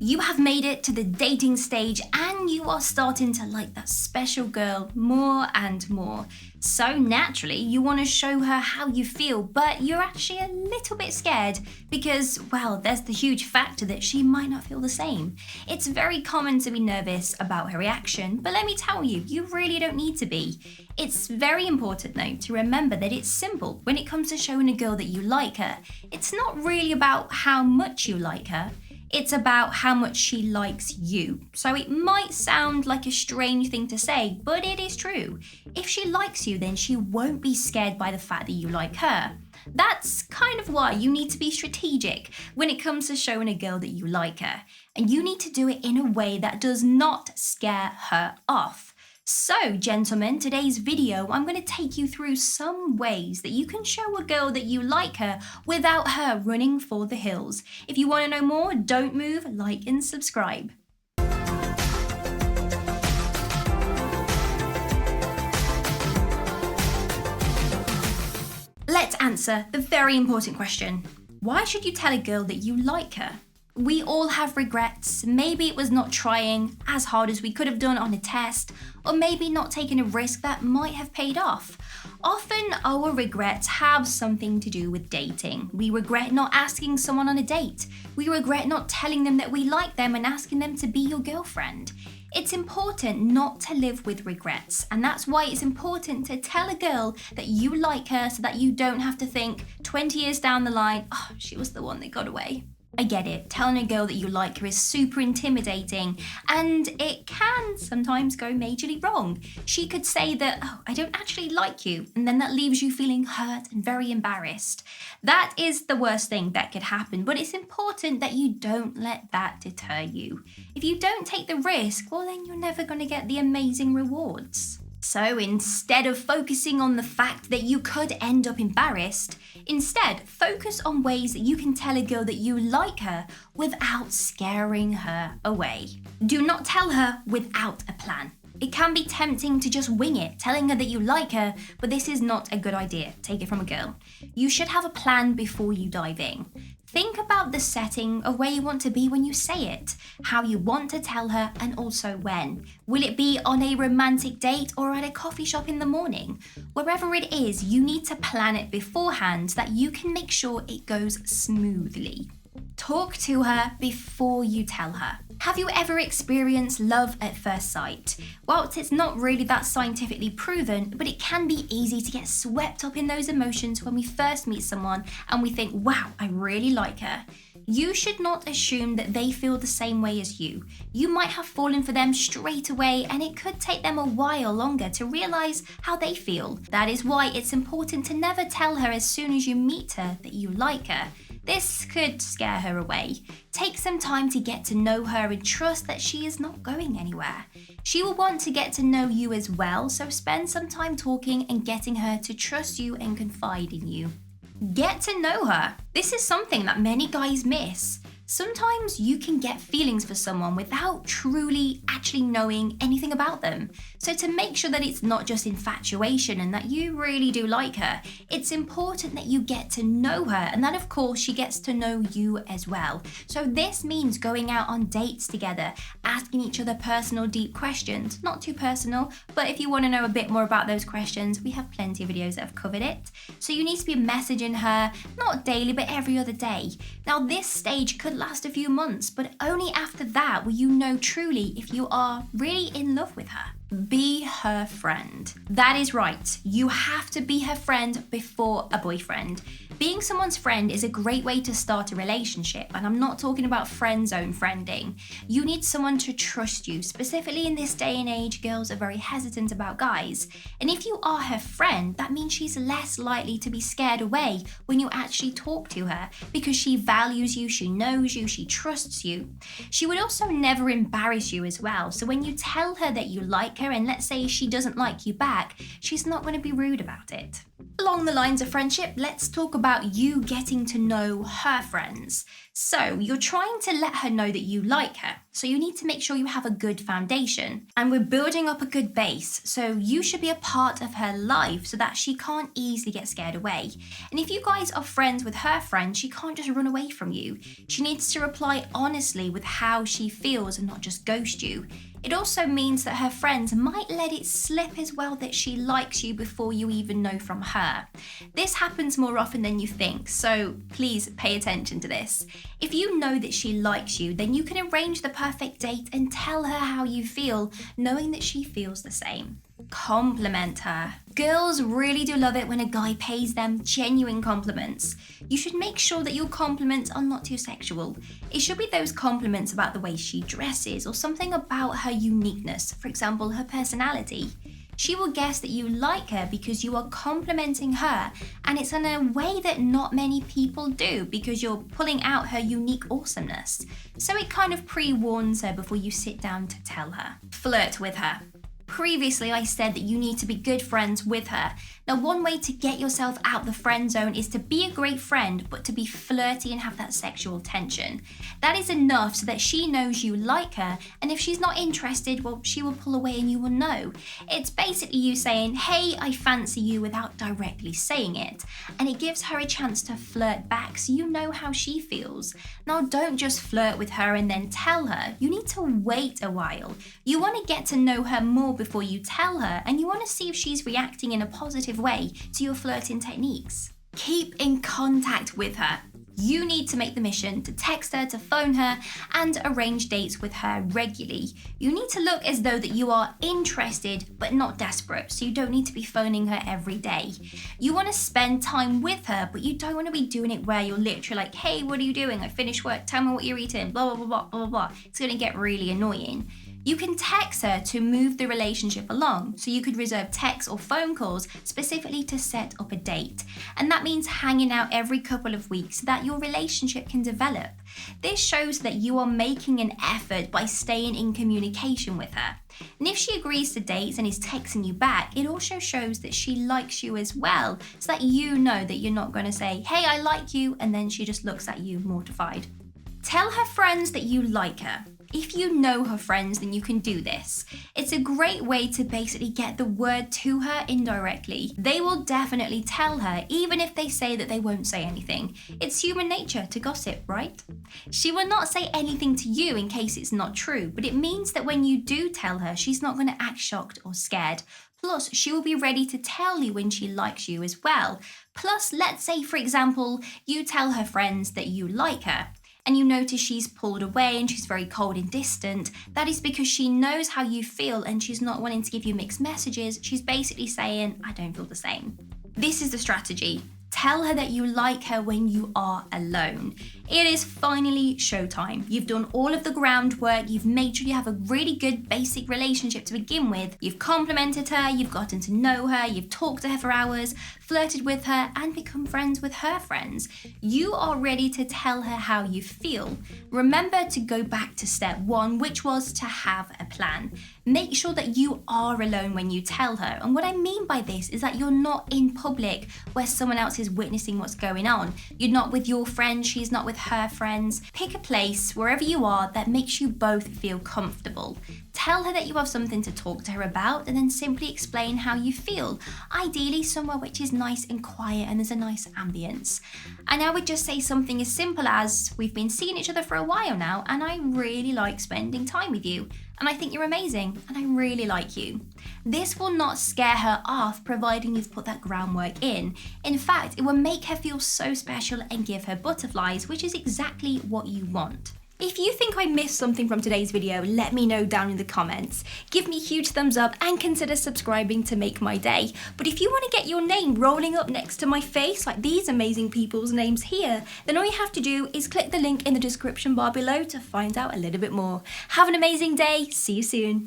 You have made it to the dating stage and you are starting to like that special girl more and more. So naturally, you want to show her how you feel, but you're actually a little bit scared because, well, there's the huge factor that she might not feel the same. It's very common to be nervous about her reaction, but let me tell you, you really don't need to be. It's very important though to remember that it's simple when it comes to showing a girl that you like her. It's not really about how much you like her. It's about how much she likes you. So it might sound like a strange thing to say, but it is true. If she likes you, then she won't be scared by the fact that you like her. That's kind of why you need to be strategic when it comes to showing a girl that you like her. And you need to do it in a way that does not scare her off. So, gentlemen, today's video, I'm going to take you through some ways that you can show a girl that you like her without her running for the hills. If you want to know more, don't move, like and subscribe. Let's answer the very important question. Why should you tell a girl that you like her? We all have regrets. Maybe it was not trying as hard as we could have done on a test, or maybe not taking a risk that might have paid off. Often our regrets have something to do with dating. We regret not asking someone on a date. We regret not telling them that we like them and asking them to be your girlfriend. It's important not to live with regrets, and that's why it's important to tell a girl that you like her so that you don't have to think 20 years down the line, oh, she was the one that got away. I get it, telling a girl that you like her is super intimidating and it can sometimes go majorly wrong. She could say that, oh, I don't actually like you, and then that leaves you feeling hurt and very embarrassed. That is the worst thing that could happen, but it's important that you don't let that deter you. If you don't take the risk, well then you're never going to get the amazing rewards. So instead of focusing on the fact that you could end up embarrassed, instead focus on ways that you can tell a girl that you like her without scaring her away. Do not tell her without a plan. It can be tempting to just wing it, telling her that you like her, but this is not a good idea. Take it from a girl. You should have a plan before you dive in. Think about the setting of where you want to be when you say it, how you want to tell her, and also when. Will it be on a romantic date or at a coffee shop in the morning? Wherever it is, you need to plan it beforehand so that you can make sure it goes smoothly. Talk to her before you tell her. Have you ever experienced love at first sight? Well, it's not really that scientifically proven, but it can be easy to get swept up in those emotions when we first meet someone and we think, wow, I really like her. You should not assume that they feel the same way as you. You might have fallen for them straight away and it could take them a while longer to realize how they feel. That is why it's important to never tell her as soon as you meet her that you like her. This could scare her away. Take some time to get to know her and trust that she is not going anywhere. She will want to get to know you as well, so spend some time talking and getting her to trust you and confide in you. Get to know her. This is something that many guys miss. Sometimes you can get feelings for someone without truly actually knowing anything about them. So to make sure that it's not just infatuation and that you really do like her, it's important that you get to know her and that of course she gets to know you as well. So this means going out on dates together, asking each other personal deep questions. Not too personal, but if you want to know a bit more about those questions, we have plenty of videos that have covered it. So you need to be messaging her, not daily, but every other day. Now this stage could last a few months, but only after that will you know truly if you are really in love with her. Be her friend. That is right. You have to be her friend before a boyfriend. Being someone's friend is a great way to start a relationship, and I'm not talking about friend zone friending. You need someone to trust you. Specifically in this day and age, girls are very hesitant about guys. And if you are her friend, that means she's less likely to be scared away when you actually talk to her because she values you, she knows you, she trusts you. She would also never embarrass you as well. So when you tell her that you like her and let's say she doesn't like you back, she's not going to be rude about it. Along the lines of friendship, let's talk about you getting to know her friends. So you're trying to let her know that you like her. So you need to make sure you have a good foundation. And we're building up a good base, so you should be a part of her life so that she can't easily get scared away. And if you guys are friends with her friends, she can't just run away from you. She needs to reply honestly with how she feels and not just ghost you. It also means that her friends might let it slip as well that she likes you before you even know from her. This happens more often than you think, so please pay attention to this. If you know that she likes you, then you can arrange the perfect date and tell her how you feel, knowing that she feels the same. Compliment her. Girls really do love it when a guy pays them genuine compliments. You should make sure that your compliments are not too sexual. It should be those compliments about the way she dresses or something about her uniqueness, for example, her personality. She will guess that you like her because you are complimenting her, and it's in a way that not many people do because you're pulling out her unique awesomeness. So it kind of pre-warns her before you sit down to tell her. Flirt with her. Previously, I said that you need to be good friends with her. Now, one way to get yourself out the friend zone is to be a great friend, but to be flirty and have that sexual tension. That is enough so that she knows you like her, and if she's not interested, well, she will pull away and you will know. It's basically you saying, hey, I fancy you without directly saying it, and it gives her a chance to flirt back so you know how she feels. Now, don't just flirt with her and then tell her. You need to wait a while. You want to get to know her more before you tell her, and you want to see if she's reacting in a positive way to your flirting techniques. Keep in contact with her. You need to make the mission to text her, to phone her, and arrange dates with her regularly. You need to look as though that you are interested but not desperate, so you don't need to be phoning her every day. You want to spend time with her, but you don't want to be doing it where you're literally like, hey, what are you doing? I finished work, tell me what you're eating, blah, blah, blah, blah, blah, blah. It's going to get really annoying. You can text her to move the relationship along, so you could reserve texts or phone calls specifically to set up a date. And that means hanging out every couple of weeks so that your relationship can develop. This shows that you are making an effort by staying in communication with her. And if she agrees to dates and is texting you back, it also shows that she likes you as well, so that you know that you're not going to say, hey, I like you, and then she just looks at you mortified. Tell her friends that you like her. If you know her friends, then you can do this. It's a great way to basically get the word to her indirectly. They will definitely tell her, even if they say that they won't say anything. It's human nature to gossip, right? She will not say anything to you in case it's not true, but it means that when you do tell her, she's not going to act shocked or scared. Plus, she will be ready to tell you when she likes you as well. Plus, let's say, for example, you tell her friends that you like her, and you notice she's pulled away and she's very cold and distant. That is because she knows how you feel and she's not wanting to give you mixed messages. She's basically saying, I don't feel the same. This is the strategy. Tell her that you like her when you are alone. It is finally showtime. You've done all of the groundwork. You've made sure you have a really good basic relationship to begin with. You've complimented her, you've gotten to know her, you've talked to her for hours, flirted with her, and become friends with her friends. You are ready to tell her how you feel. Remember to go back to step one, which was to have a plan. Make sure that you are alone when you tell her. And what I mean by this is that you're not in public where someone else is witnessing what's going on. You're not with your friends, she's not with her friends. Pick a place wherever you are that makes you both feel comfortable. Tell her that you have something to talk to her about and then simply explain how you feel. Ideally somewhere which is nice and quiet and there's a nice ambience. And I would just say something as simple as, we've been seeing each other for a while now and I really like spending time with you. And I think you're amazing and I really like you. This will not scare her off providing you've put that groundwork in. In fact, it will make her feel so special and give her butterflies, which is exactly what you want. If you think I missed something from today's video, let me know down in the comments. Give me a huge thumbs up and consider subscribing to make my day. But if you want to get your name rolling up next to my face, like these amazing people's names here, then all you have to do is click the link in the description bar below to find out a little bit more. Have an amazing day. See you soon.